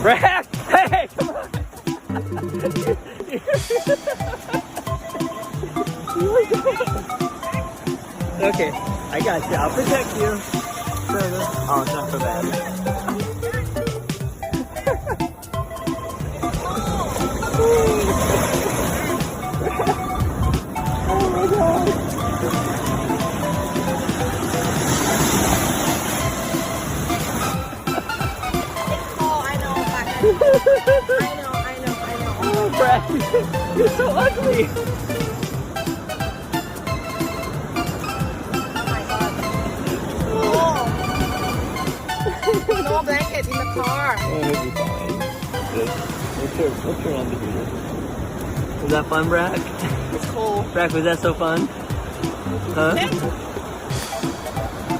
Brad, hey, come on. Okay, I got you. I'll protect you. Oh, it's not so bad. Oh my god. Oh, I know, but I know. Oh, Brad, you're so ugly. Oh my god. Oh. No blanket in the car. Oh, it'll be fine. Good. We'll turn on the heater. Was that fun, Brad? It's cold. Brad, was that so fun? Huh?